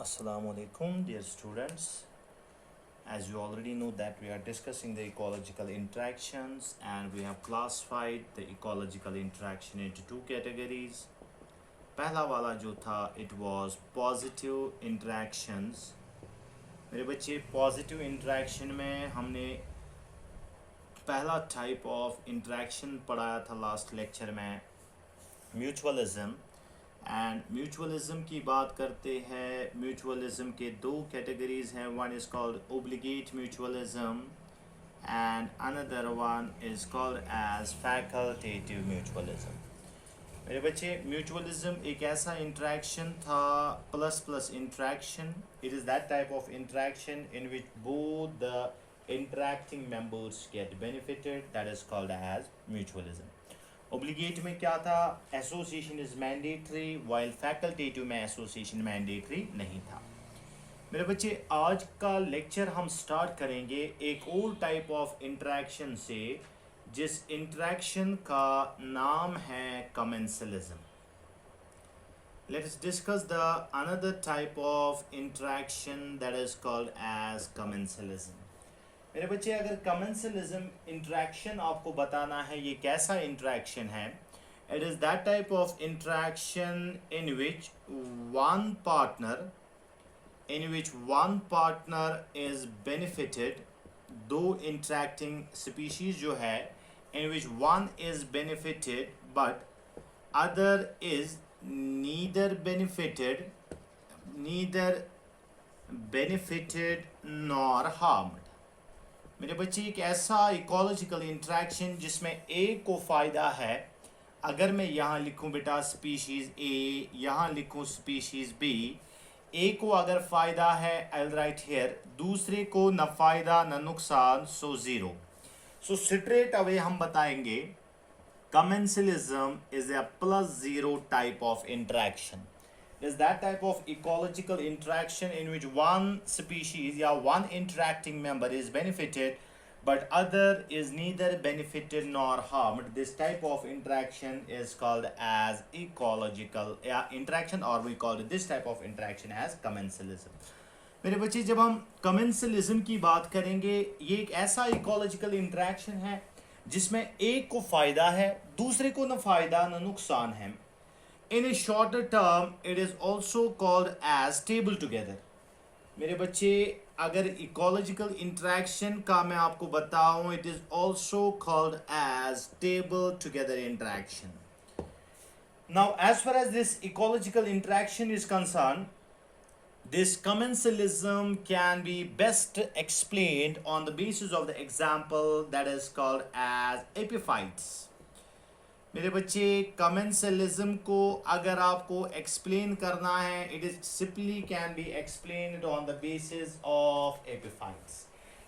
Assalamu alaikum, dear students. As you already know that we are discussing the ecological interactions and we have classified the ecological interaction into two categories. पहला वाला जो था it was positive interactions. मेरे बच्चे positive interaction में हमने पहला type of interaction पढ़ाया था last lecture में mutualism. एंड म्यूचुअलिज्म की बात करते हैं. म्यूचुअलिज्म के दो कैटेगरीज हैं. One is called obligate mutualism and another one is called as facultative mutualism. मेरे बच्चे म्यूचुअलिज्म एक ऐसा इंट्रैक्शन था plus plus interaction. It is that type of interaction in which both the interacting members get benefited. That is called as mutualism. Obligate में क्या था? Association is mandatory, while facultative में association mandatory नहीं था. मेरे बच्चे आज का लेक्चर हम स्टार्ट करेंगे एक और टाइप ऑफ इंटरेक्शन से जिस इंटरेक्शन का नाम है commensalism. Let's discuss the another type of interaction that is called as commensalism. मेरे बच्चे अगर कमेंसलिज्म इंट्रैक्शन आपको बताना है ये कैसा इंट्रैक्शन है, it is that type of interaction in which one partner is benefited. दो इंट्रैक्टिंग स्पीशीज जो है in which one is benefited but other is neither benefited nor harmed. मेरे बच्चे एक ऐसा इकोलॉजिकल इंट्रैक्शन जिसमें ए को फ़ायदा है. अगर मैं यहाँ लिखूँ बेटा स्पीशीज़ ए, यहाँ लिखूँ स्पीशीज़ बी. ए को अगर फ़ायदा है आई विल राइट हियर, दूसरे को न फ़ायदा न नुकसान, so zero. So straight away हम बताएंगे commensalism is a plus zero type of interaction. is that type of ecological interaction in which one species या one interacting member is benefited but other is neither benefited nor harmed. This type of interaction is called as ecological interaction, or we call this type of interaction as commensalism. मेरे बच्चे जब हम commensalism की बात करेंगे ये एक ऐसा ecological interaction है जिसमें एक को फ़ायदा है, दूसरे को न फ़ायदा न नुकसान है. In a shorter term, it is also called as stable together. मेरे बच्चे अगर ecological interaction का मैं आपको बताऊं, it is also called as stable together interaction. Now, as far as this ecological interaction is concerned, this commensalism can be best explained on the basis of the example that is called as epiphytes. मेरे बच्चे commensalism को अगर आपको explain करना है it is simply can be explained on the basis of epiphytes.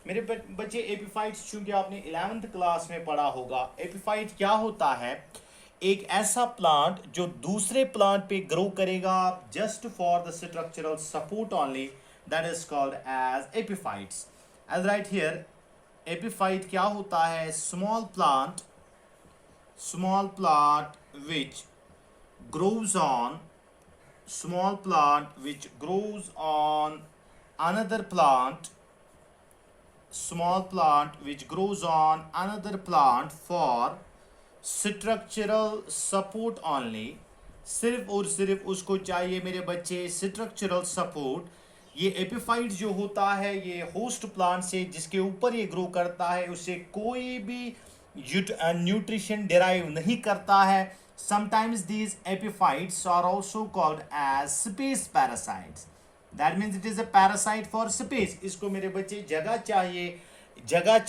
मेरे बच्चे epiphytes चूंकि आपने 11th क्लास में पढ़ा होगा, एपिफाइट क्या होता है? एक ऐसा प्लांट जो दूसरे प्लांट पे ग्रो करेगा just for the structural support only, that is called as epiphytes. As right here epiphyte क्या होता है? small plant which grows on another plant for structural support only. सिर्फ और सिर्फ उसको चाहिए मेरे बच्चे स्ट्रक्चरल सपोर्ट. ये एपिफाइट जो होता है ये होस्ट प्लांट से जिसके ऊपर ये ग्रो करता है उससे कोई भी न्यूट्रिशन डिराइव नहीं करता है. Sometimes these epiphytes are also called as space parasites. That means it is a parasite for space. इसको मेरे बच्चे जगह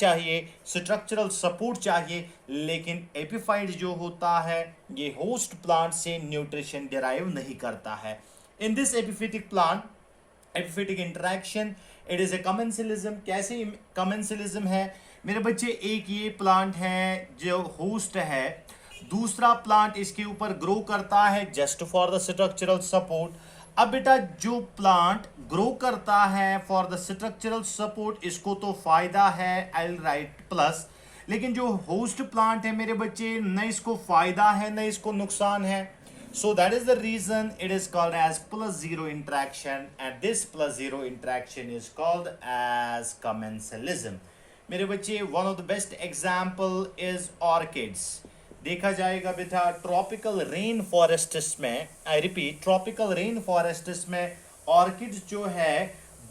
चाहिए, स्ट्रक्चरल सपोर्ट चाहिए, लेकिन एपिफाइट जो होता है ये होस्ट प्लांट से न्यूट्रिशन डिराइव नहीं करता है. In this epiphytic interaction it is A commensalism. कैसे कमेंसलिज्म है मेरे बच्चे? एक ये प्लांट है जो होस्ट है, दूसरा प्लांट इसके ऊपर ग्रो करता है just for the structural support. अब बेटा जो प्लांट ग्रो करता है फॉर द स्ट्रक्चरल सपोर्ट इसको तो फायदा है, आई विल राइट प्लस. लेकिन जो होस्ट प्लांट है मेरे बच्चे न इसको फायदा है न इसको नुकसान है. So that is the reason it is called as plus zero interaction, and this plus zero interaction is called as commensalism. मेरे बच्चे, one of the best example is orchids. देखा जाएगा बेटा ट्रॉपिकल रेन फॉरेस्ट्स में, I repeat tropical rain forests में orchids जो है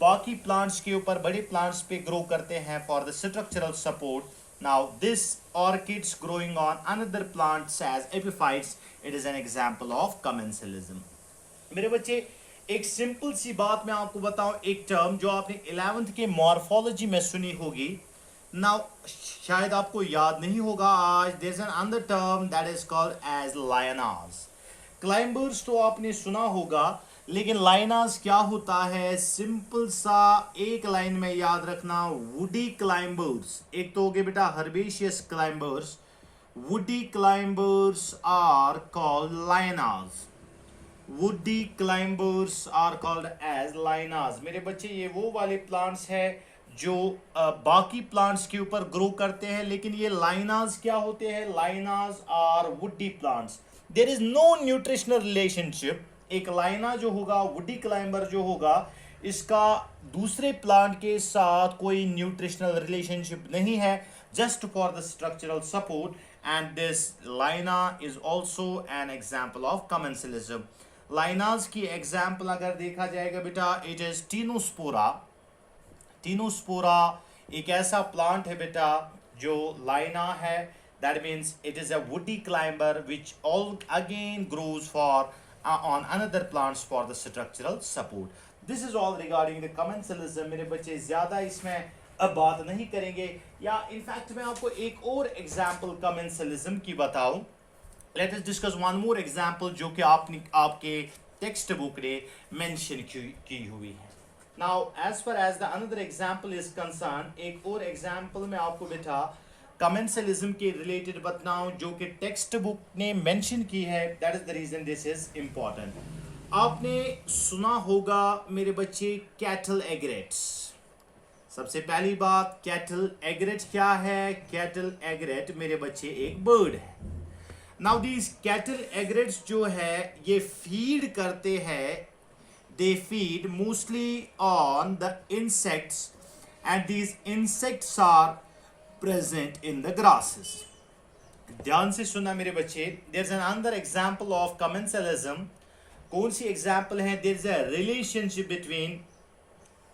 बाकी प्लांट्स के ऊपर, बड़े प्लांट्स पे ग्रो करते हैं for the structural support. Now this orchids growing on another plants as epiphytes, it is an example of commensalism. मेरे बच्चे, एक सिंपल सी बात मैं आपको बताऊं, एक टर्म जो आपने 11th के मॉर्फोलॉजी में सुनी होगी. Now शायद आपको याद नहीं होगा आज. there is another term that is called as lianas. Climbers तो आपने सुना होगा, लेकिन लाइनास क्या होता है? सिंपल सा एक लाइन में याद रखना, वुडी क्लाइंबर्स. एक तो हो गए बेटा herbaceous climbers. Woody climbers are called lianas. Woody climbers are called as lianas. मेरे बच्चे, ये वो वाले प्लांट्स है जो बाकी प्लांट्स के ऊपर ग्रो करते हैं, लेकिन ये लाइनास क्या होते हैं? Lianas are woody plants. There is no nutritional relationship. एक लाइना जो होगा, वुडी क्लाइंबर जो होगा, इसका दूसरे प्लांट के साथ कोई न्यूट्रिशनल रिलेशनशिप नहीं है, just for the structural support. And this liana is also an example of commensalism. Lianas की एग्जाम्पल अगर देखा जाएगा बेटा, इट इज टीनोस्पोरा. टीनोस्पोरा एक ऐसा प्लांट है बेटा जो लाइना है. That means it is a woody climber which all again grows for on another plants for the structural support. This is all regarding the commensalism. मेरे बच्चे ज़्यादा इसमें अब बात नहीं करेंगे, या इनफैक्ट मैं आपको एक और एग्जाम्पल commensalism की बताऊं. Let us discuss one more example जो कि आपके टेक्स्ट बुक ने मेंशन की हुई है. Now as far as the another example is concerned, एक और एग्जाम्पल मैं आपको बेटा कमेंसलिज्म के रिलेटेड बताऊं जो कि टेक्स्ट बुक ने मेंशन की है. That is the reason this is important. आपने सुना होगा मेरे बच्चे कैटल एग्रेट्स. सबसे पहली बात, कैटल एग्रेट क्या है? कैटल एग्रेट मेरे बच्चे एक बर्ड है. नाउ दीज कैटल एग्रेट्स जो है ये फीड करते हैं, they feed mostly on the insects, and these insects are present in the grasses. ध्यान से सुनना मेरे बच्चे. there is another example of commensalism. कौन सी एग्जाम्पल है? there is a relationship between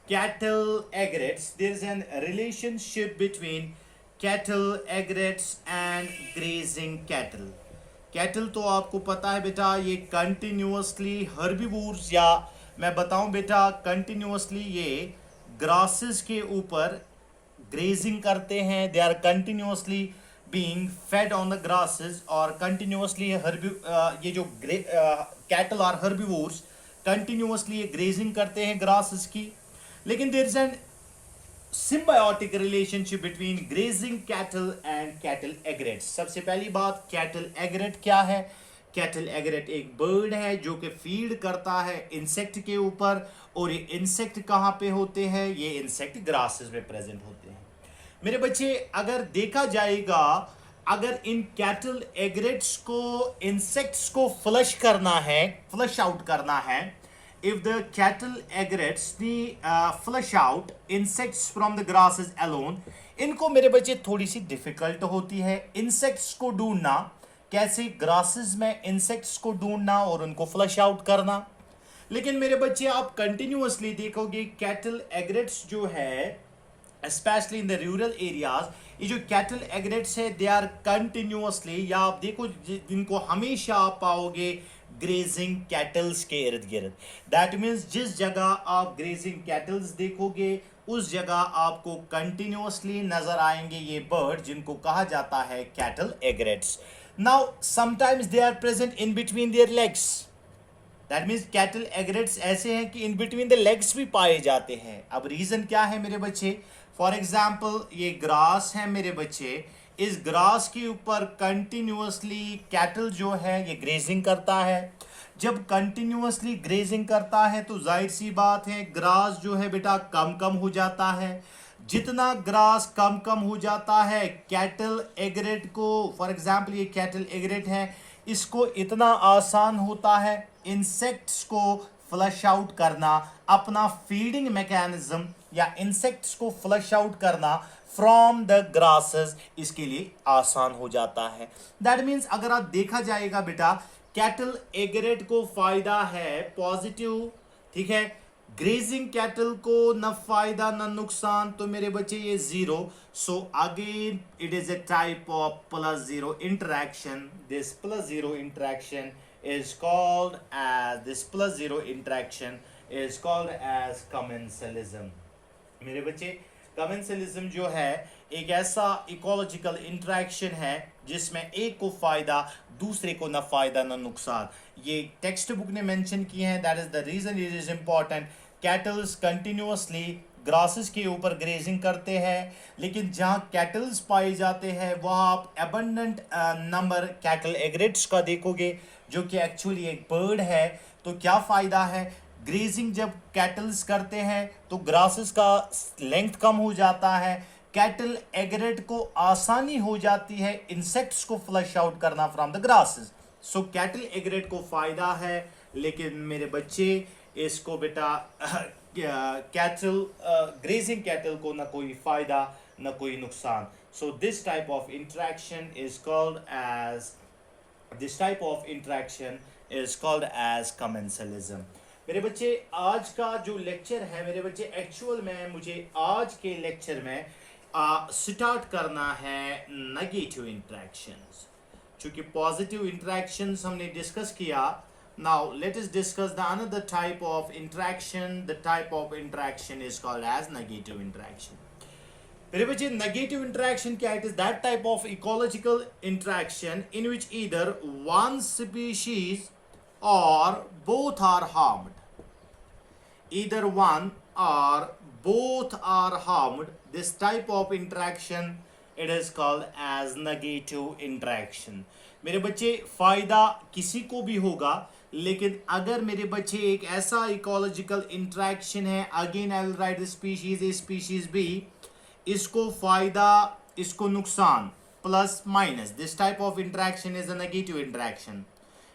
cattle egrets. there is a relationship between cattle egrets and grazing cattle. cattle तो आपको पता है बेटा ये continuously herbivores, या मैं बताऊं बेटा continuously ये grasses के ऊपर ग्रेजिंग करते हैं. They are continuously being fed on the grasses, और कंटिन्यूसली ये जो कैटल और हर्बिवोर्स कंटिन्यूसली ये ग्रेजिंग करते हैं ग्रासेस की. लेकिन there is an symbiotic relationship between grazing cattle and cattle egrets. सबसे पहली बात, कैटल एग्रेट क्या है? कैटल एग्रेट एक बर्ड है जो कि फीड करता है इंसेक्ट के ऊपर, और ये इंसेक्ट कहाँ पे होते हैं? ये इंसेक्ट ग्रासेस में प्रेजेंट होते हैं. मेरे बच्चे, अगर देखा जाएगा, अगर इन कैटल एग्रेट्स को, इंसेक्ट्स को फ्लश करना है, फ्लश आउट करना है, if the cattle egrets the flush out insects from the grasses alone, इनको मेरे बच्चे थोड़ी सी डिफिकल्ट होती है इंसेक्ट्स को ढूंढना. कैसे? ग्रासेस में इंसेक्ट्स को ढूंढना और उनको फ्लश आउट करना. लेकिन मेरे बच्चे आप कंटिन्यूअसली देखोगे कैटल एग्रेट्स जो है, specially in the rural areas, ये जो कैटल एग्रेट्स है दे आर कंटिन्यूअसली, या आप देखो जिनको हमेशा आप पाओगे ग्रेजिंग कैटल्स के इर्द गिर्द. दैट मीन्स जिस जगह आप ग्रेजिंग कैटल्स देखोगे उस जगह आपको कंटिन्यूअसली नजर आएंगे ये बर्ड जिनको कहा जाता है cattle egrets. Now sometimes they are present in between their legs. That means cattle egrets ऐसे हैं कि इन बिटवीन द लेग्स भी पाए जाते हैं. अब रीजन क्या है मेरे बच्चे? फॉर एग्जाम्पल ये ग्रास है मेरे बच्चे, इस ग्रास के ऊपर कंटिन्यूअसली कैटल जो है ये ग्रेजिंग करता है. जब कंटिन्यूअसली ग्रेजिंग करता है तो जाहिर सी बात है ग्रास जो है बेटा कम कम हो जाता है. जितना ग्रास कम कम हो जाता है कैटल एग्रेट को, फॉर एग्जाम्पल ये कैटल एग्रेट है, इसको इतना आसान होता है इंसेक्ट्स को फ्लश आउट करना, अपना फीडिंग मैकेनिज्म या इंसेक्ट्स को फ्लश आउट करना फ्रॉम द ग्रासेस, इसके लिए आसान हो जाता है। दैट मीन्स अगर आप देखा जाएगा बेटा, कैटल एगरेट को फायदा है पॉजिटिव, ठीक है, ग्रेजिंग कैटल को न फायदा न नुकसान, तो मेरे बच्चे ये zero. So again it is A type of plus zero interaction. This plus zero interaction is called as this plus zero interaction is called as commensalism। मेरे बच्चे commensalism जो है एक ऐसा इकोलॉजिकल इंटरेक्शन है जिसमें एक को फायदा दूसरे को न फायदा न नुकसान। ये टेक्स्ट बुक ने मेंशन किए हैं, that is the reason it is important. Cattles continuously grasses के ऊपर ग्रेजिंग करते हैं, लेकिन जहां कैटल्स पाए जाते हैं वहां आप एबंडेंट नंबर कैटल एग्रेट्स का देखोगे, जो कि एक्चुअली एक बर्ड है। तो क्या फायदा है, ग्रेजिंग जब कैटल्स करते हैं तो ग्रासेस का लेंथ कम हो जाता है, कैटल एग्रेट को आसानी हो जाती है इंसेक्ट्स को फ्लश आउट करना from the grasses. So cattle एग्रेट को फायदा है, लेकिन मेरे बच्चे इसको बेटा कैटल ग्रेजिंग कैटल को ना कोई फायदा ना कोई नुकसान। So this type of interaction is called as commensalism। मेरे बच्चे आज का जो लेक्चर है मेरे बच्चे, एक्चुअल में मुझे आज के लेक्चर में स्टार्ट करना है नेगेटिव इंटरेक्शंस। चूंकि पॉजिटिव इंटरेक्शंस हमने डिस्कस किया, now let us discuss the another type of interaction। The type of interaction is called as negative interaction। मेरे बच्चे negative interaction क्या है? It is that type of ecological interaction in which either one species or both are harmed। either one or both are harmed। This type of interaction it is called as negative interaction। मेरे बच्चे फायदा किसी को भी होगा, लेकिन अगर मेरे बच्चे एक ऐसा इकोलॉजिकल इंटरेक्शन है, again I will write species A species B, इसको फायदा इसको नुकसान plus minus, this type of interaction is a negative interaction.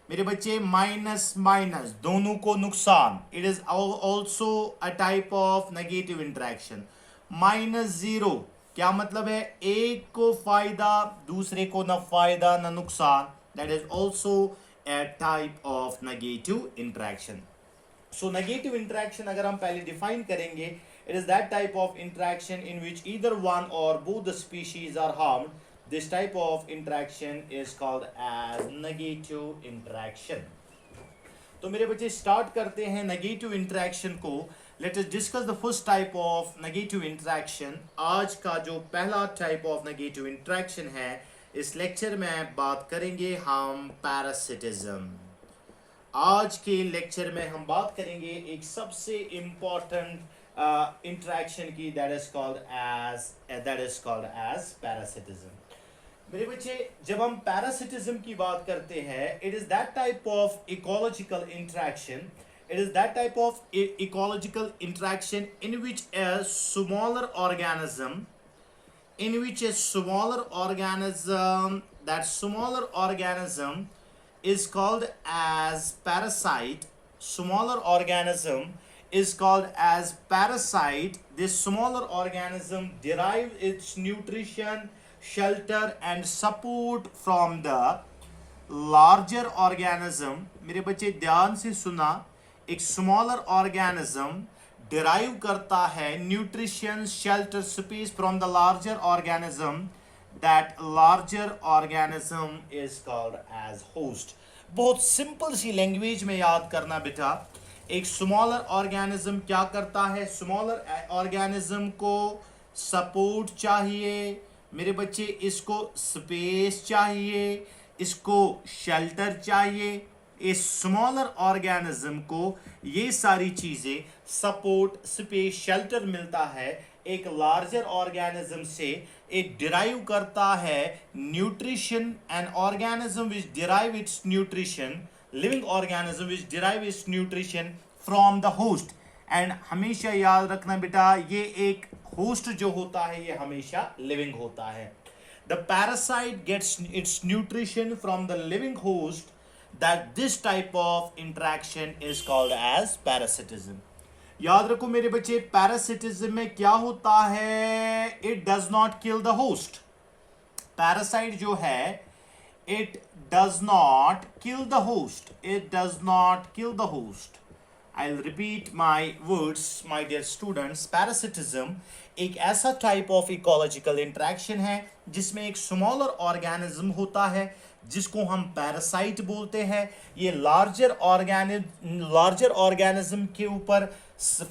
मेरे बच्चे माइनस माइनस दोनों को नुकसान, it is also a type of negative interaction. Minus zero क्या मतलब है, एक को फायदा दूसरे को न फायदा न नुकसान, that is also a type of negative interaction। so negative interaction अगर हम पहले define करेंगे, it is that type of interaction in which either one or both the species are harmed। this type of interaction is called as negative interaction। तो मेरे बच्चे start करते हैं negative interaction को। Let us discuss the first type of negative interaction. आज का जो पहला टाइप ऑफ नेगेटिव इंटरेक्शन है, इस लेक्चर में बात करेंगे हम पैरासिटिज्म। आज के लेक्चर में हम बात करेंगे एक सबसे इंपॉर्टेंट इंटरेक्शन की, that is called as parasitism. मेरे बच्चे जब हम पैरासिटिज्म की बात करते हैं, it is that type of ecological interaction, it is that type of ecological interaction in which a smaller organism that smaller organism is called as parasite। smaller organism is called as parasite। this smaller organism derives its nutrition, shelter and support from the larger organism। मेरे बच्चे ध्यान से सुना, एक smaller organism derive करता है nutrition, shelter, space from the larger organism. That larger organism is called as host. बहुत simple सी लैंग्वेज में याद करना बेटा, एक स्मॉलर ऑर्गेनिज्म क्या करता है, स्मॉलर ऑर्गेनिज्म को सपोर्ट चाहिए मेरे बच्चे, इसको स्पेस चाहिए, इसको शेल्टर चाहिए। इस स्मॉलर ऑर्गेनिज्म को ये सारी चीजें सपोर्ट, स्पेस, शेल्टर मिलता है एक लार्जर ऑर्गेनिज्म से। इट डिराइव करता है nutrition, an organism which derive it's nutrition, living organism which derive it's nutrition from the host. And हमेशा याद रखना बेटा, ये एक होस्ट जो होता है ये हमेशा लिविंग होता है। the parasite gets its nutrition from the living host, that this type of interaction is called as parasitism. याद रखो मेरे बच्चे, पैरासिटिज्म में क्या होता है, it does not kill the host. Parasite जो है, it does not kill the host, it does not kill the host. I'll repeat my words, my dear students. Parasitism एक ऐसा टाइप ऑफ इकोलॉजिकल इंटरेक्शन है जिसमें एक smaller organism होता है जिसको हम पैरासाइट बोलते हैं. ये लार्जर ऑर्गेनिज्म के ऊपर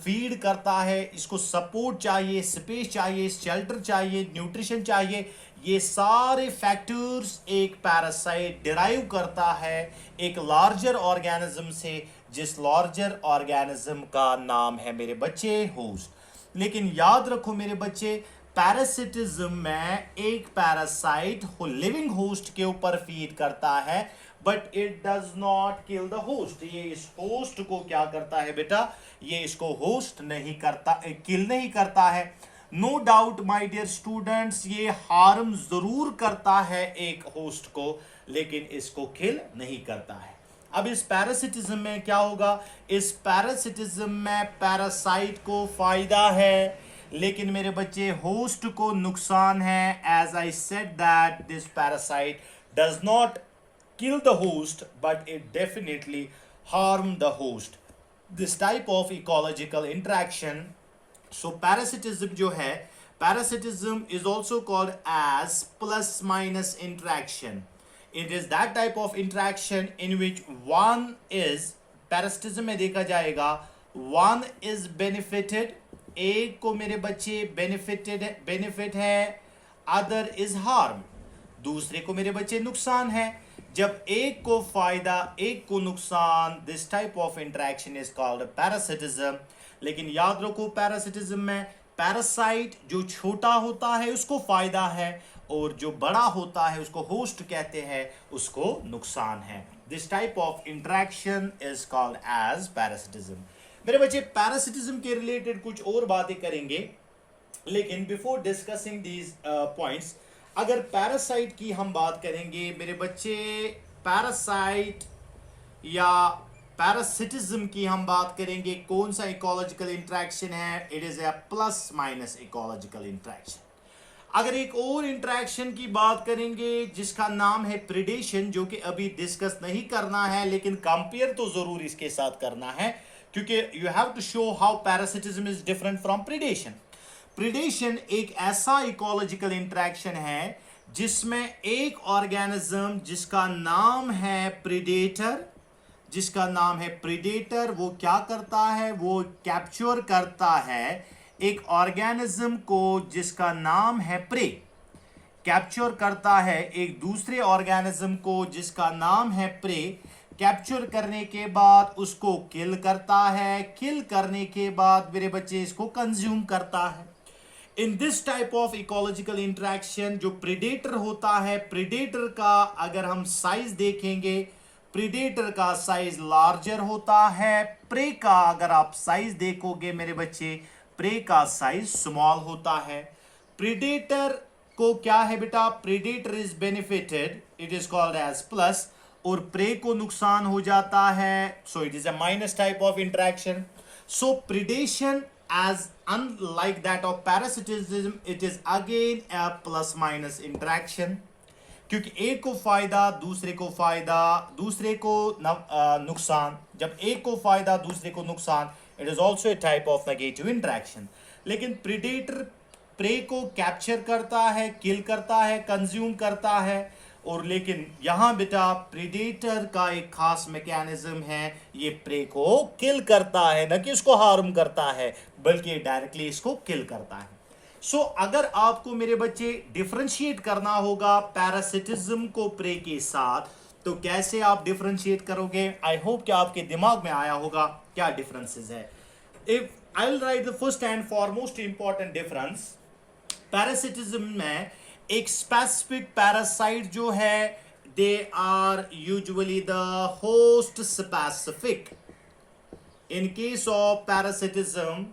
फीड करता है. इसको सपोर्ट चाहिए, स्पेस चाहिए, शेल्टर चाहिए, न्यूट्रिशन चाहिए. ये सारे फैक्टर्स एक पैरासाइट डिराइव करता है एक लार्जर ऑर्गेनिज्म से, जिस लार्जर ऑर्गेनिज्म का नाम है मेरे बच्चे होस्ट. लेकिन याद रखो मेरे बच्चे, पैरासिटिज्म में एक पैरासाइट लिविंग होस्ट के ऊपर फीड करता है, but it does not kill the host. ये इस होस्ट को क्या करता है बेटा, ये इसको होस्ट नहीं करता, किल नहीं करता है. No doubt my dear students, ये हार्म जरूर करता है एक होस्ट को, लेकिन इसको किल नहीं करता है. अब इस पैरासिटिज्म में क्या होगा, इस पैरासिटिज्म में पैरासाइट को फायदा है, लेकिन मेरे बच्चे होस्ट को नुकसान है. As I said that this parasite does not kill the host, but it definitely harm the host. This type of ecological interaction. So parasitism जो है, parasitism is also called as plus minus interaction. It is that type of interaction in which one is, parasitism में देखा जाएगा, one is benefited, एक को मेरे बच्चे benefit है, other is harm, दूसरे को मेरे बच्चे नुकसान है. जब एक को फायदा एक को नुकसान, this type of interaction is called parasitism. लेकिन याद रखो, पैरासिटिज्म में पैरासाइट जो छोटा होता है उसको फायदा है, और जो बड़ा होता है उसको होस्ट कहते हैं, उसको नुकसान है. This type of interaction is called as parasitism. मेरे बच्चे, पैरासिटिज्म के रिलेटेड कुछ और बातें करेंगे, लेकिन बिफोर डिस्कसिंग दीज पॉइंट्स, अगर पैरासाइट की हम बात करेंगे मेरे बच्चे, पैरासाइट या पैरासिटिज्म की हम बात करेंगे, कौन सा इकोलॉजिकल इंटरेक्शन है, it is A plus minus ecological interaction. अगर एक और इंटरेक्शन की बात करेंगे जिसका नाम है प्रीडेशन, जो कि अभी डिस्कस नहीं करना है, लेकिन कंपेयर तो जरूर इसके साथ करना है, क्योंकि you have to show how parasitism is different from predation. Predation एक ऐसा इकोलॉजिकल इंटरेक्शन है जिसमें एक ऑर्गेनिज्म जिसका नाम है प्रीडेटर, वो क्या करता है, वो कैप्चर करता है एक ऑर्गेनिज्म को जिसका नाम है प्रे, कैप्चर करता है एक दूसरे ऑर्गेनिज्म को जिसका नाम है प्रे. कैप्चर करने के बाद उसको किल करता है, किल करने के बाद मेरे बच्चे इसको कंज्यूम करता है. In this type of ecological interaction जो प्रीडेटर होता है, प्रीडेटर का अगर हम साइज देखेंगे, प्रीडेटर का साइज लार्जर होता है, प्रे का अगर आप साइज देखोगे मेरे बच्चे, प्रे का साइज स्मॉल होता है. प्रीडेटर को क्या है बेटा, predator is benefited, it is called as plus, और प्रे को नुकसान हो जाता है, so it is a minus type of interaction. So predation as unlike that of parasitism, it is again a plus minus interaction, क्योंकि एक को फायदा दूसरे को नुकसान. जब एक को फायदा दूसरे को नुकसान, it is also a type of negative interaction. लेकिन प्रीडेटर प्रे को कैप्चर करता है, किल करता है, कंज्यूम करता है, और लेकिन यहां बेटा प्रीडेटर का एक खास मैकेनिज्म है, ये प्रे को किल करता है, न कि उसको हार्म करता है, बल्कि डायरेक्टली इसको किल करता है. सो अगर आपको मेरे बच्चे डिफरेंशिएट करना होगा पैरासिटिज्म को प्रे के साथ, तो कैसे आप डिफरेंशिएट करोगे? आई होप कि आपके दिमाग में आया होगा क्या डिफरेंसेस है. If I will write the first and foremost important difference, parasitism में एक स्पेसिफिक पैरासाइट जो है, they are usually the host specific. In case of parasitism,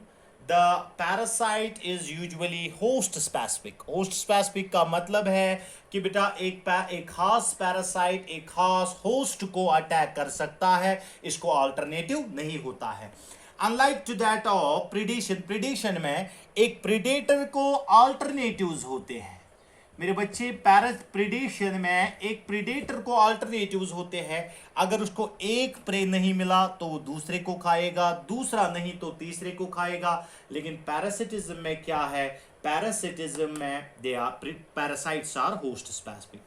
the parasite is usually host specific. Host specific का मतलब है कि बेटा एक खास पैरासाइट एक खास होस्ट को अटैक कर सकता है, इसको अल्टरनेटिव नहीं होता है। Unlike to that of predation, predation में एक प्रीडेटर को अल्टरनेटिव्स होते हैं मेरे बच्चे। प्रीडेशन में एक प्रीडेटर को अल्टरनेटिव्स होते हैं। अगर उसको एक प्रे नहीं मिला तो वो दूसरे को खाएगा, दूसरा नहीं तो तीसरे को खाएगा। लेकिन पैरासिटिज्म में क्या है, पैरासिटिज्म में they are parasites are host specific.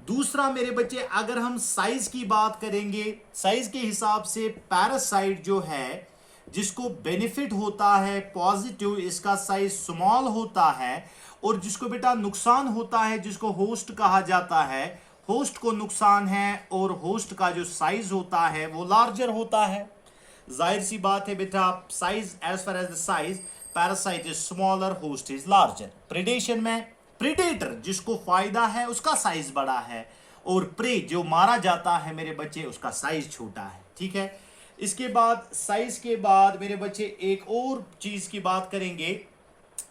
दूसरा मेरे बच्चे, अगर हम साइज की बात करेंगे, साइज के हिसाब से पैरासाइट जो है जिसको बेनिफिट होता है पॉजिटिव, इसका साइज स्मॉल होता है। और जिसको बेटा नुकसान होता है, जिसको होस्ट कहा जाता है, होस्ट को नुकसान है और होस्ट का जो साइज होता है वो लार्जर होता है। जाहिर सी बात है बेटा, size as far as the size, parasite is smaller, host is larger. Predation में प्रीडेटर जिसको फायदा है उसका साइज बड़ा है, और प्रे जो मारा जाता है मेरे बच्चे उसका साइज छोटा है। ठीक है, इसके बाद साइज के बाद मेरे बच्चे एक और चीज की बात करेंगे।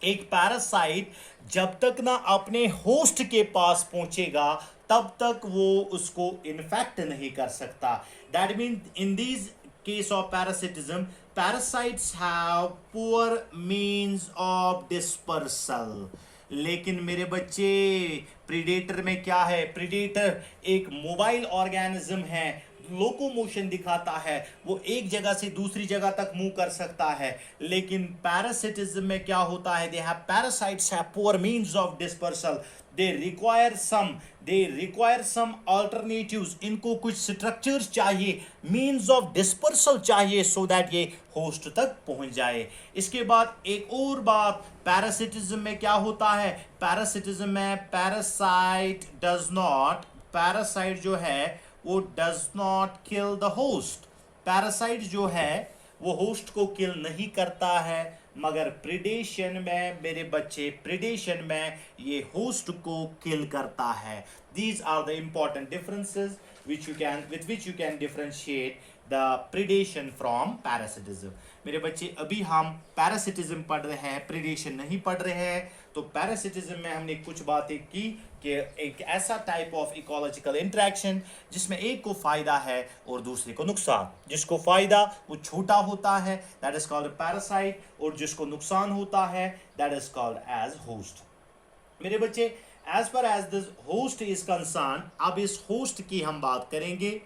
एक पैरासाइट जब तक ना अपने होस्ट के पास पहुंचेगा तब तक वो उसको इन्फेक्ट नहीं कर सकता। That mean in this case of parasitism, parasites have poor means of dispersal. लेकिन मेरे बच्चे प्रीडेटर में क्या है, प्रीडेटर एक मोबाइल ऑर्गेनिज्म है, लोकोमोशन दिखाता है, वो एक जगह से दूसरी जगह तक मूव कर सकता है। लेकिन पैरासिटिज्म में क्या होता है, they have parasites have poor means of dispersal, they require some alternatives, इनको कुछ स्ट्रक्चर्स चाहिए, मींस ऑफ डिस्पर्सल चाहिए सो दैट ये होस्ट तक पहुंच जाए। इसके बाद एक और बात, पैरासिटिज्म में क्या होता है, पैरासिटिज्म में पैरासाइट जो है वो does not kill the host. Parasite जो है वो होस्ट को किल नहीं करता है, मगर प्रीडेशन में मेरे बच्चे, प्रीडेशन में ये होस्ट को किल करता है। These are the important differences which you can differentiate the predation from parasitism. मेरे बच्चे अभी हम पैरासिटिज्म पढ़ रहे हैं, प्रीडेशन नहीं पढ़ रहे हैं। तो पैरासिटिज्म में हमने कुछ बातें की कि एक ऐसा टाइप ऑफ इकोलॉजिकल इंटरेक्शन जिसमें एक को फायदा है और दूसरे को नुकसान। जिसको फायदा वो छोटा होता है दैट इज कॉल्ड पैरासाइट, और जिसको नुकसान होता है that is called as host. मेरे बच्चे as per as this host is concern, अब इस होस्ट की हम बात करेंगे।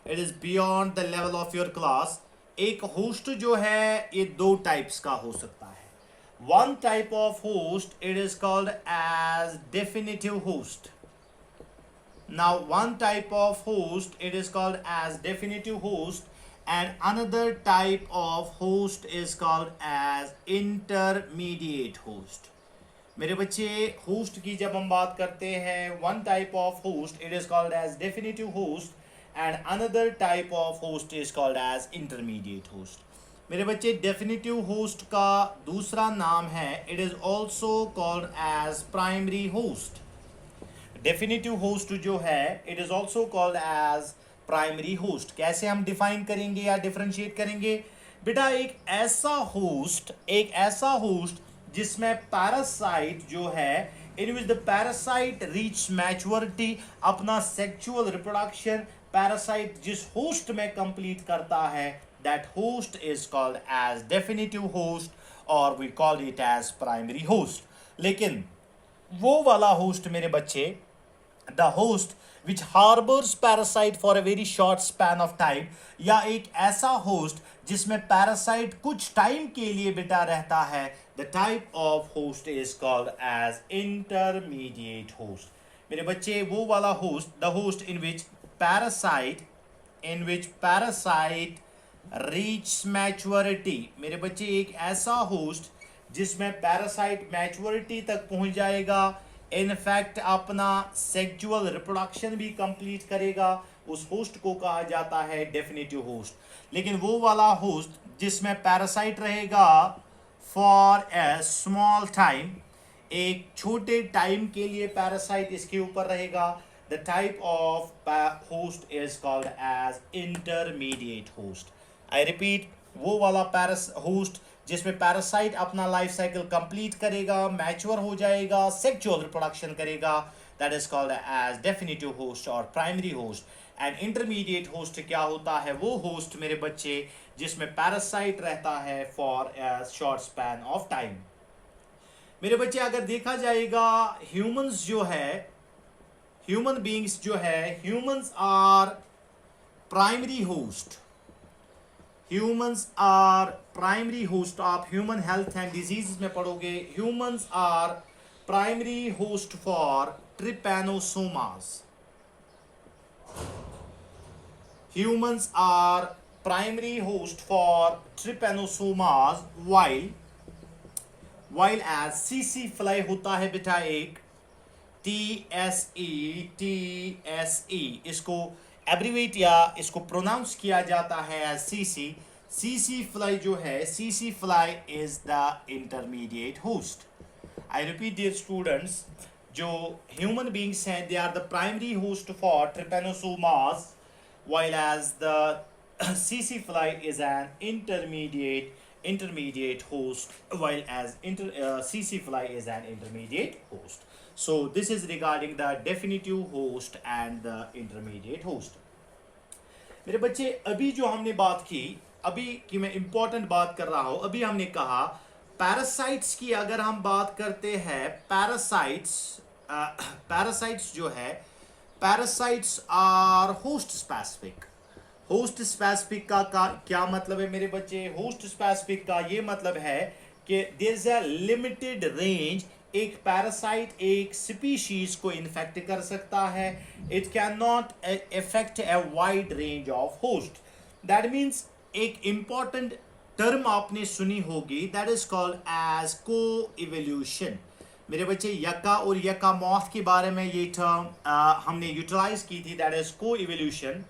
It is beyond the level of your class. एक होस्ट जो है ये दो टाइप्स का हो सकता है। One type of host, it is called as definitive host. Now one type of host, it is called as definitive host, and another type of host is called as intermediate host. मेरे बच्चे host की जब हम बात करते हैं, one type of host it is called as definitive host and another type of host is called as intermediate host. मेरे बच्चे डेफिनेटिव होस्ट का दूसरा नाम है, it is also called as primary host. Definitive host जो है it is also called as primary host. कैसे हम डिफाइन करेंगे या डिफरेंशिएट करेंगे बेटा, एक ऐसा होस्ट जिसमें पैरासाइट जो है in which the parasite reach maturity, अपना सेक्सुअल रिप्रोडक्शन पैरासाइट जिस होस्ट में कंप्लीट करता है, that host is called as definitive host or we call it as primary host. लेकिन वो वाला होस्ट मेरे बच्चे, the host which harbors parasite for a very short span of time, या एक ऐसा होस्ट जिसमें पैरासाइट कुछ टाइम के लिए बेटा रहता है, the type of host is called as intermediate host. मेरे बच्चे वो वाला host, the host in which parasite reach maturity, मेरे बच्चे एक ऐसा होस्ट जिसमें पैरासाइट मैच्योरिटी तक पहुंच जाएगा, इनफैक्ट अपना सेक्सुअल रिप्रोडक्शन भी कंप्लीट करेगा, उस होस्ट को कहा जाता है डेफिनेटिव होस्ट। लेकिन वो वाला होस्ट जिसमें पैरासाइट रहेगा फॉर ए स्मॉल टाइम, एक छोटे टाइम के लिए पैरासाइट इसके ऊपर रहेगा, the type of host is called as intermediate host. I repeat, वो वाला होस्ट जिसमें पैरासाइट अपना लाइफ साइकिल कंप्लीट करेगा, मैच्योर हो जाएगा, सेक्सुअल रिप्रोडक्शन करेगा, that is called as definitive host और primary host. And intermediate host क्या होता है? वो होस्ट मेरे बच्चे जिसमें पैरासाइट रहता है for a short span of time. मेरे बच्चे अगर देखा जाएगा ह्यूमंस जो है, ह्यूमन बींग्स जो है, humans are primary host. Humans are primary host. आप ह्यूमन हेल्थ एंड डिजीज में पढ़ोगे, humans are primary host for trypanosomes. Humans are primary host for trypanosomas while as CC fly होता है बेटा एक TSE इसको एब्रीवेट या इसको प्रोनाउंस किया जाता है एज CC fly जो है, CC fly is the intermediate host. I repeat dear students, जो human beings हैं they are the primary host for trypanosomas while as the CC fly is an intermediate host, while as CC fly is an intermediate host. So this is regarding the definitive host and the intermediate host. मेरे बच्चे अभी जो हमने बात की, अभी की मैं इंपॉर्टेंट बात कर रहा हूं, अभी हमने कहा पैरासाइट्स की अगर हम बात करते हैं, पैरासाइट्स जो है, parasites are host specific. Host specific का क्या मतलब है मेरे बच्चे? होस्ट स्पेसिफिक का ये मतलब है कि there is a limited range. एक पैरासाइट एक स्पीशीज को इन्फेक्ट कर सकता है। It can not effect a wide range of host. That means एक इंपॉर्टेंट टर्म आपने सुनी होगी, that is called as coevolution. मेरे बच्चे यका और यका मॉथ के बारे में ये टर्म हमने यूटिलाइज की थी, दैट इज को इवोल्यूशन।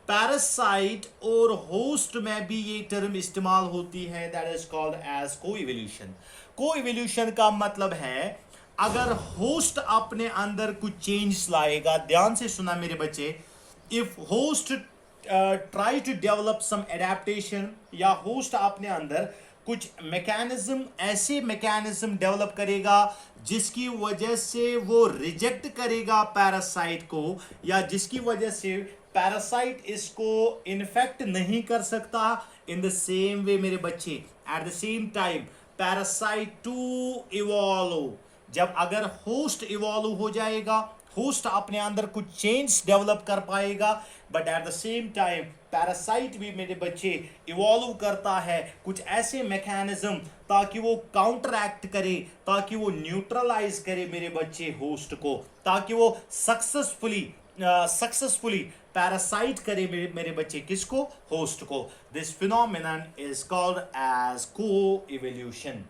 पैरासाइट और होस्ट में भी ये टर्म इस्तेमाल होती है, दैट इज कॉल्ड एज को इवोल्यूशन। को इवोल्यूशन का मतलब है अगर होस्ट अपने अंदर कुछ चेंज लाएगा, ध्यान से सुना मेरे बच्चे, if host try to develop some adaptation, या होस्ट अपने अंदर कुछ मैकेनिज्म, ऐसे मैकेनिज्म डेवलप करेगा जिसकी वजह से वो रिजेक्ट करेगा पैरासाइट को, या जिसकी वजह से पैरासाइट इसको इन्फेक्ट नहीं कर सकता। इन द सेम वे मेरे बच्चे, at the same time parasite to evolve, जब अगर होस्ट इवॉल्व हो जाएगा, होस्ट अपने अंदर कुछ चेंज डेवलप कर पाएगा, but at the same time parasite भी मेरे बच्चे इवॉल्व करता है कुछ ऐसे मैकेनिज्म ताकि वो काउंटरएक्ट करे, ताकि वो न्यूट्रलाइज करे मेरे बच्चे होस्ट को, ताकि वो सक्सेसफुली पैरासाइट करे मेरे बच्चे किसको? होस्ट को। This phenomenon is called as coevolution.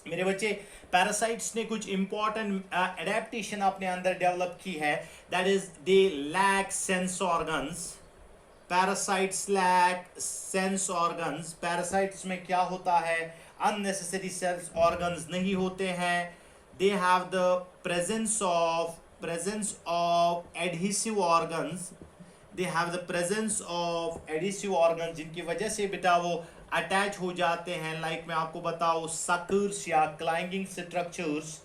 मेरे बच्चे पैरासाइट्स ने कुछ इंपॉर्टेंट एडेप्टेशन अपने अंदर डेवलप की है, that is they lack sense organs. Parasites lack sense organs. Parasites में क्या होता है? अननेसेसरी सेंस ऑर्गन्स नहीं होते हैं। दे have the presence of adhesive organs. They have the presence of adhesive organs जिनकी वजह से बेटा वो अटैच हो जाते हैं। लाइक मैं आपको बताऊं, सकर्स या clinging structures.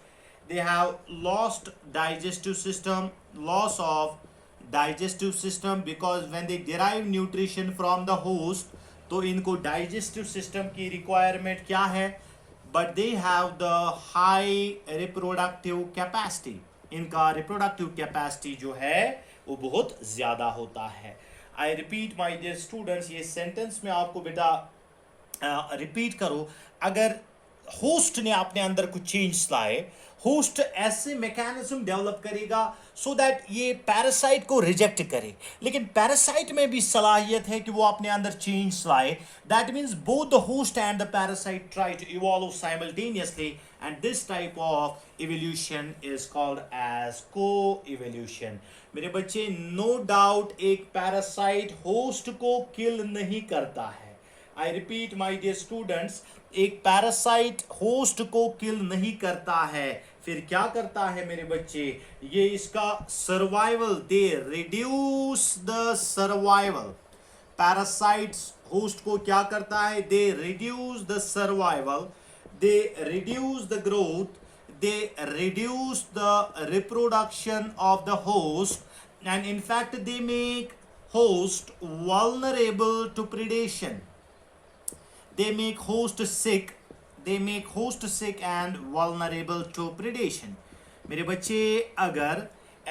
They have lost digestive system, loss of digestive system, because when they derive nutrition from the host, तो इनको डाइजेस्टिव सिस्टम की रिक्वायरमेंट क्या है? But they have the high reproductive capacity. इनका रिप्रोडक्टिव कैपेसिटी जो है वो बहुत ज्यादा होता है। I repeat my dear students, ये सेंटेंस में आपको बेटा रिपीट करो, अगर होस्ट ने अपने अंदर कुछ चेंज लाए, होस्ट ऐसे मैकेनिज्म डेवलप करेगा सो दैट ये पैरासाइट को रिजेक्ट करे, लेकिन पैरासाइट में भी सलाहियत है कि वो अपने अंदर चेंज लाए। That means both the host and the parasite try to evolve simultaneously, and this type of evolution is called as coevolution. मेरे बच्चे, नो डाउट एक पैरासाइट होस्ट को किल नहीं करता है। I repeat my dear students, एक parasite host को kill नहीं करता है, फिर क्या करता है मेरे बच्चे? ये इसका survival, they reduce the survival. Parasites host को क्या करता है, they reduce the survival, they reduce the growth, they reduce the reproduction of the host, and in fact they make host vulnerable to predation. They make host sick, they make host sick and vulnerable to predation. मेरे बच्चे, अगर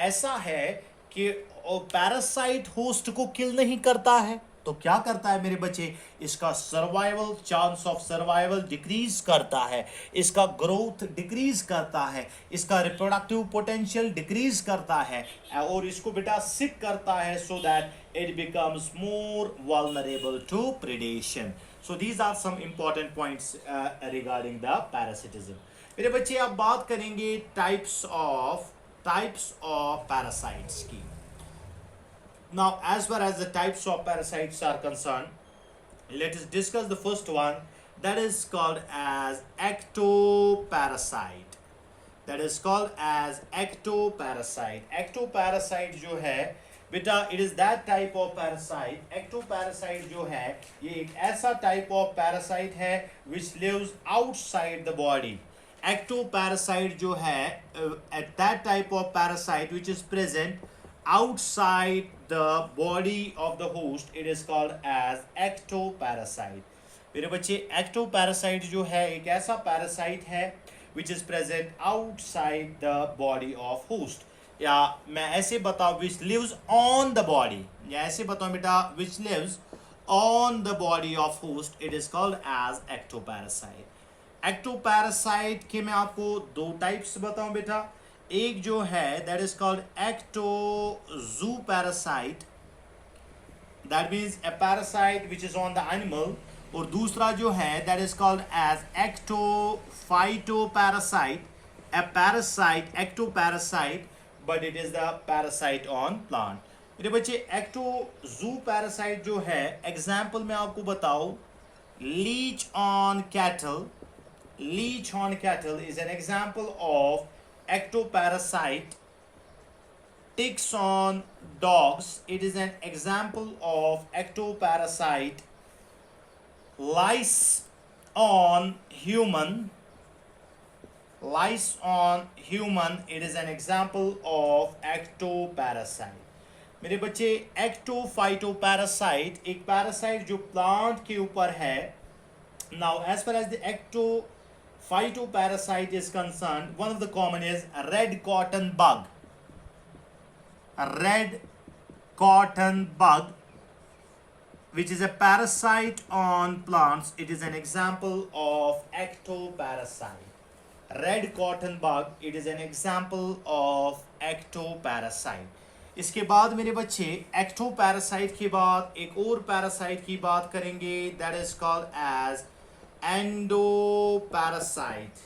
ऐसा है कि parasite host को kill नहीं करता है तो क्या करता है मेरे बच्चे, इसका survival, chance of survival decrease करता है, इसका ग्रोथ डिक्रीज करता है, इसका रिप्रोडक्टिव पोटेंशियल डिक्रीज करता है और इसको बेटा सिक करता है, so that it becomes more vulnerable to predation. So these are some important points regarding the parasitism. मेरे बच्चे अब बात करेंगे टाइप्स ऑफ पैरासाइट्स की. Now, as far as the types of parasites are concerned, let us discuss the first one, that is called as ectoparasite. That is called as ectoparasite. Ectoparasite जो है बेटा, it is that type of parasite. Ectoparasite जो है ये एक ऐसा type of parasite है which lives outside the body. Ectoparasite जो है at that type of parasite which is present outside the body of the host, it is called as ectoparasite. मेरे बच्चे, ectoparasite जो है एक ऐसा parasite है which is present outside the body of host, या मैं ऐसे बताऊं which lives on the body, या ऐसे बताऊं बेटा which lives on the body of host, it is called as ectoparasite. ectoparasite के मैं आपको दो टाइप्स बताऊं बेटा. एक जो है that is called ectozooparasite, that means a parasite which is on the animal, और दूसरा जो है that is called as ectophytoparasite, a parasite ectoparasite but it is the parasite on plant. मेरे बच्चे, एक्टोजूपैरासाइट जो है, एग्जाम्पल मैं आपको बताऊं, leech on cattle. Leech on cattle is an example of ectoparasite. Ticks on dogs, it is an example of ectoparasite. Lice on human, it is an example of ectoparasite. मेरे बच्चे, ectophytoparasite एक parasite जो plant के ऊपर है. Now, as far as the ectophytoparasite is concerned, one of the common is a red cotton bug. A red cotton bug, which is a parasite on plants, it is an example of ectoparasite. Red cotton bug, it is an example of ectoparasite. इसके बाद मेरे बच्चे, ectoparasite के बाद एक और parasite की बात करेंगे, that is called as endoparasite.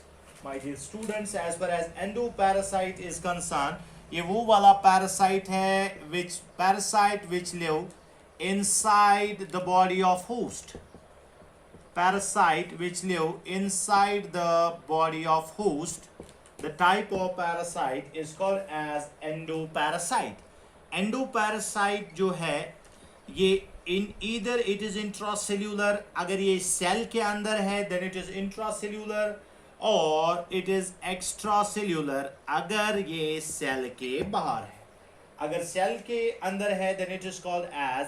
My dear students, as far as endoparasite is concerned, ये वो वाला parasite है which live inside the body of host. Parasite which live inside the body of host. The type of parasite is called as endoparasite. Endoparasite जो है ये in either it is intracellular, अगर ये cell के अंदर है then it is intracellular, और it is extracellular अगर ये सेल के बाहर है. अगर सेल के अंदर है then it is called as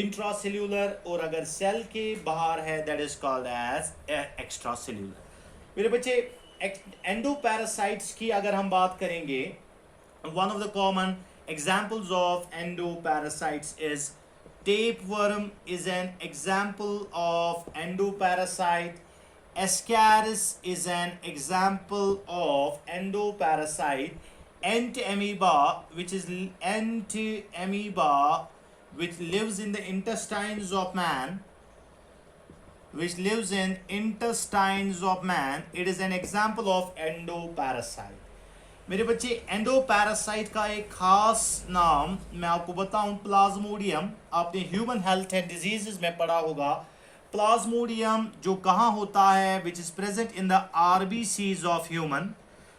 intracellular, और अगर सेल के बाहर है that is called as extracellular. मेरे बच्चे, एंडोपैरासाइट्स की अगर हम बात करेंगे, one of the common examples of endoparasites is tapeworm is an example of endoparasite. Ascaris is an example of endoparasite. Entamoeba, which lives in the intestines of man, it is an example of endoparasite. मेरे बच्चे, endoparasite का एक खास नाम मैं आपको बताऊं, Plasmodium. आपने ह्यूमन हेल्थ एंड डिजीजेस में पढ़ा होगा. प्लाज्मोडियम जो कहाँ होता है, which is present in the RBCs of human,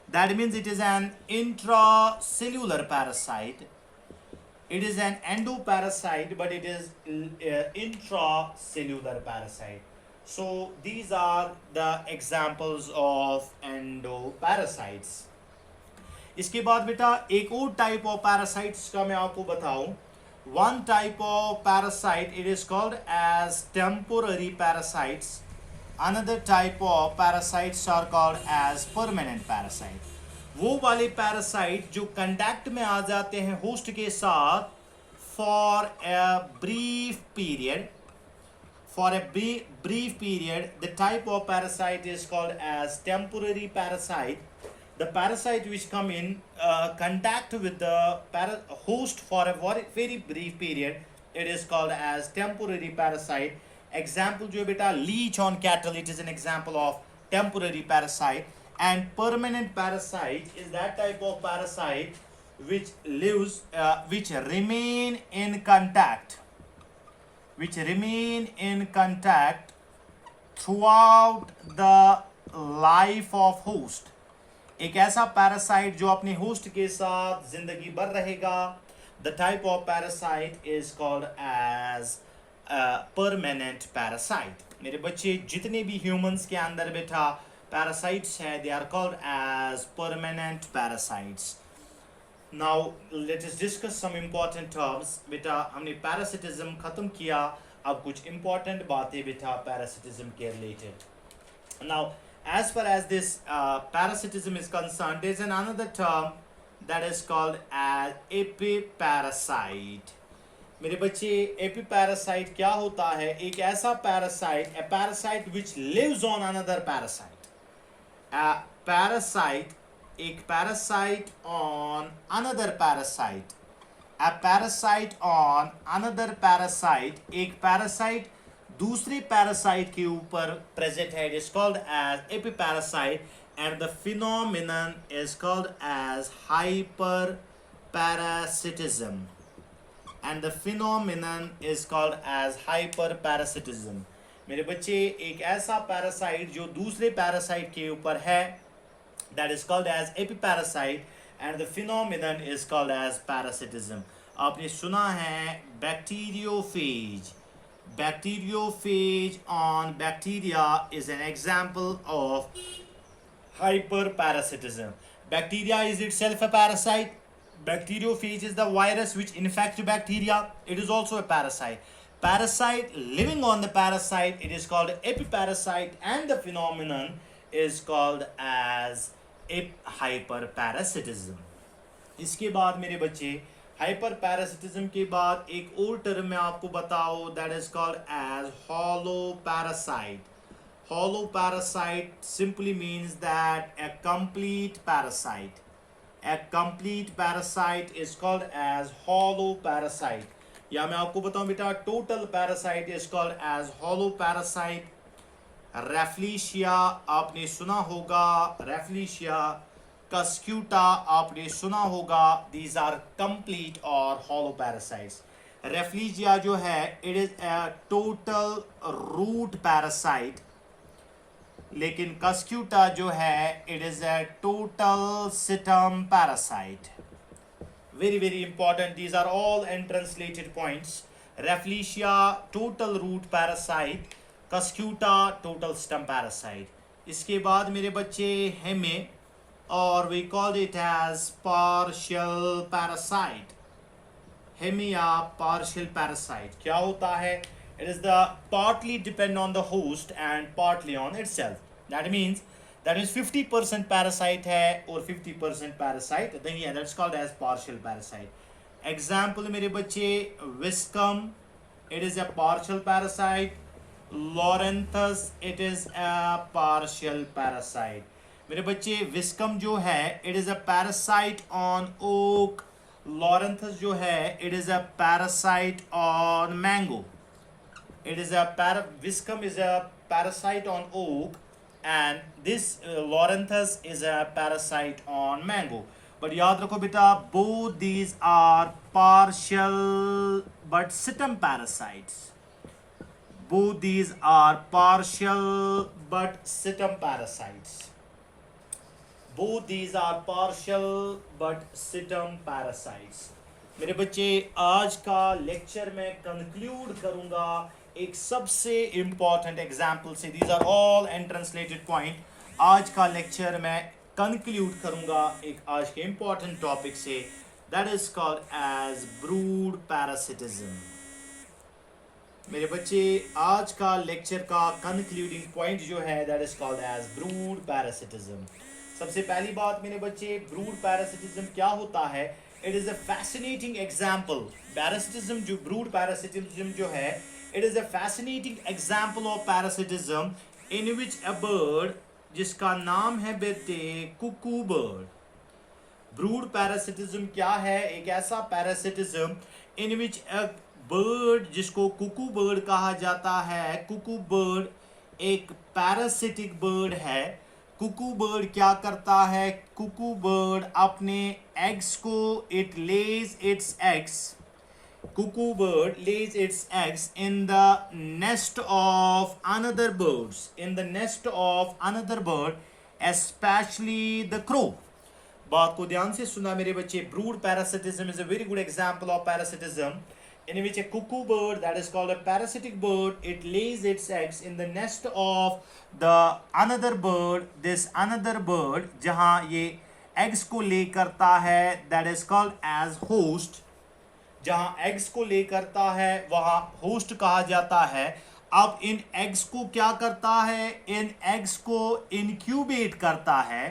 that means it is an intracellular parasite. It is an endoparasite, but it is intracellular parasite. So these are the examples of endoparasites. इसके बाद बेटा एक और type of parasites का मैं आपको बताऊं. One type of parasite, it is called as temporary parasites. Another type of parasites are called as permanent parasite. वो वाले पैरासाइट जो कंटैक्ट में आ जाते हैं होस्ट के साथ for a brief period. For a brief period, the type of parasite is called as temporary parasite. The parasite which come in contact with the host for a very brief period, it is called as temporary parasite. Example जो बेटा leech on cattle, it is an example of temporary parasite. And permanent parasite is that type of parasite which lives, which remain in contact throughout the life of host. एक ऐसा parasite जो अपने host के साथ जिंदगी भर रहेगा. The type of parasite is called as permanent parasite. मेरे बच्चे जितने भी ह्यूमंस के अंदर बेटा पैरासाइट्स हैं, they are called as permanent parasites. Now let us discuss some important terms. बेटा हमने पैरासिटिज्म खत्म किया, अब कुछ important बातें बेटा पैरासिटिज्म के related. Now as far as this parasitism is concerned, there is another term that is called as epiparasite. मेरे बच्चे epiparasite क्या होता है? एक ऐसा parasite, a parasite which lives on another parasite. A parasite, एक parasite on another parasite. A parasite on another parasite, एक parasite दूसरे पैरासाइट के ऊपर प्रेजेंट है. It is called as epiparasite and the phenomenon is called as hyperparasitism. And the phenomenon is called as hyperparasitism. मेरे बच्चे एक ऐसा parasite जो दूसरे पैरासाइट के ऊपर है, that is called as epiparasite and the phenomenon is called as parasitism. आपने सुना है bacteriophage. Bacteriophage on bacteria is an example of hyperparasitism. Bacteria is itself a parasite. Bacteriophage is the virus which infects bacteria. It is also a parasite. Parasite living on the parasite, it is called epiparasite and the phenomenon is called as hyperparasitism. इसके बाद मेरे बच्चे hyper parasitism के बाद एक और term मैं आपको बताऊं, that is called as holo parasite. Holo parasite simply means that a complete parasite. A complete parasite is called as holo parasite. या मैं आपको बताऊं बेटा total parasite is called as holo parasite. Rafflesia आपने सुना होगा, रेफ्लिशिया, कस्क्यूटा आपने सुना होगा. दीज आर कंप्लीट और हॉलो पैरासाइट्स. रेफ्लिजिया जो है it is a total root parasite, लेकिन कस्क्यूटा जो है it is a total stem parasite. Very very important, these are all untranslated points. Rafflesia total root parasite, Cuscuta total stem parasite. इसके बाद मेरे बच्चे हेमे, or we call it as partial parasite. Hemia partial parasite क्या होता है? It is the partly depend on the host and partly on itself. That means 50% parasite है और 50% parasite नहीं है. That's called as partial parasite. Example मेरे बच्चे Viscum, it is a partial parasite. Loranthus, it is a partial parasite. मेरे बच्चे Viscum जो है it is a parasite on oak. Loranthus जो है it is a parasite on mango. It is Viscum is a parasite on oak and this Loranthus is a parasite on mango. But याद रखो बेटा both these are partial but stem parasites. Both these are partial but stem parasites. Both these are partial but situm parasites. मेरे बच्चे आज का lecture मैं conclude करूंगा एक सबसे इंपॉर्टेंट एग्जाम्पल से। These are all and translated point. आज का लेक्चर मैं कंक्लूड करूंगा एक आज के इंपॉर्टेंट टॉपिक से, that is called as brood parasitism. मेरे बच्चे आज का लेक्चर का कंक्लूडिंग पॉइंट जो है that is called as brood parasitism. सबसे पहली बात मेरे बच्चे, ब्रूड पैरासिटिज्म क्या होता है? It is a fascinating example. Parasitism जो ब्रूड पैरासिटिज्म जो है, it is a fascinating example of parasitism in which a bird, जिसका नाम है बेटे कुकू बर्ड। ब्रूड पैरासिटिज्म क्या है? एक ऐसा parasitism in which a bird, जिसको कुकू बर्ड कहा जाता है। कुकू बर्ड एक पैरासिटिक बर्ड है। कुकू बर्ड क्या करता है? कुकू बर्ड अपने एग्स को, it Lay's it's eggs, cuckoo bird lays its eggs in the nest of another birds, in the nest of another bird, especially the crow. बात को ध्यान से सुना मेरे बच्चे। Brood parasitism is a very good example of parasitism in which a cuckoo bird, that is called a parasitic bird, it lays its eggs in the nest of the another bird, this another bird जहां ये eggs को ले करता है, that is called as host। जहां eggs को ले करता है वहां होस्ट कहा जाता है। अब इन एग्स को क्या करता है? इन एग्स को इनक्यूबेट करता है।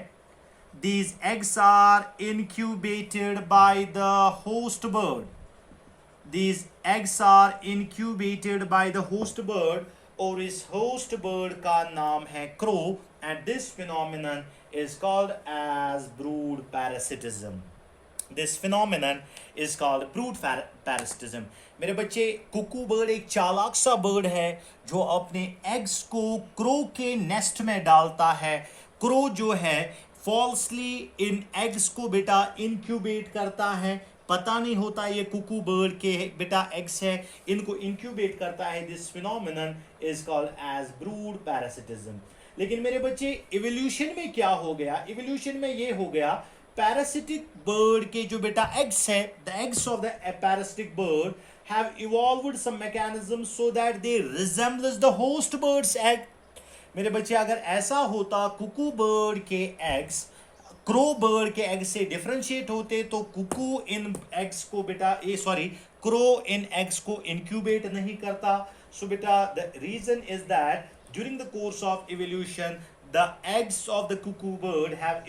These eggs are incubated by the host bird. These eggs are incubated by the host bird, और इस होस्ट बर्ड का नाम है crow, and this phenomenon is called as brood parasitism. This phenomenon is called brood parasitism. मेरे बच्चे, Kuku bird एक चालाक सा बर्ड है जो अपने एग्स को क्रो के नेस्ट में डालता है। क्रो जो है फॉल्सली इन एग्स को बेटा इंक्यूबेट करता है। पता नहीं होता ये कुकू बर्ड के बेटा एग्स है, इनको इंक्यूबेट करता है। This phenomenon is called as brood parasitism. लेकिन मेरे बच्चे, इवोल्यूशन में क्या हो गया? इवोल्यूशन में ये हो गया, पैरासिटिक बर्ड के जो बेटा एग्स है, the eggs of the parasitic bird have evolved some mechanism so that they resembles the host birds egg. मेरे बच्चे, अगर ऐसा होता कुकू बर्ड के एग्स क्रो बर्ड के एग से डिफरेंशिएट होते, तो कुकू इन एग्स को बेटा क्रो इन एग्स को इंक्यूबेट नहीं करता। सो बेटा, the reason is that during the course of evolution the eggs of the cuckoo bird have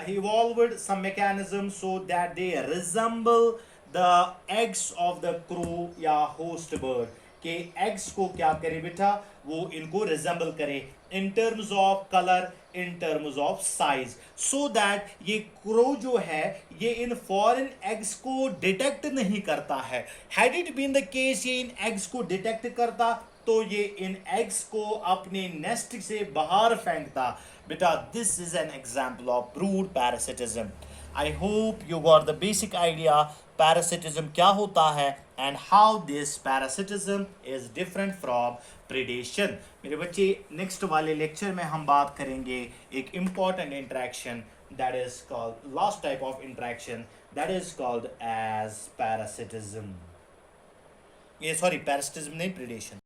evolved some mechanisms so that they resemble the eggs of the crow या host bird के eggs को क्या करे बेटा? वो इनको resemble करे in terms of color, in terms of size, so that ये crow जो है ये इन foreign eggs को detect नहीं करता है। Had it been the case ये इन eggs को detect करता, तो ये इन eggs को अपने nest से बाहर फेंकता। बेटा, this is an example of brood parasitism. I hope you got the basic idea parasitism क्या होता है and how this parasitism is different from predation. मेरे बच्चे, नेक्स्ट वाले लेक्चर में हम बात करेंगे एक important interaction that is called, last type of interaction that is called as parasitism. ये parasitism नहीं, predation.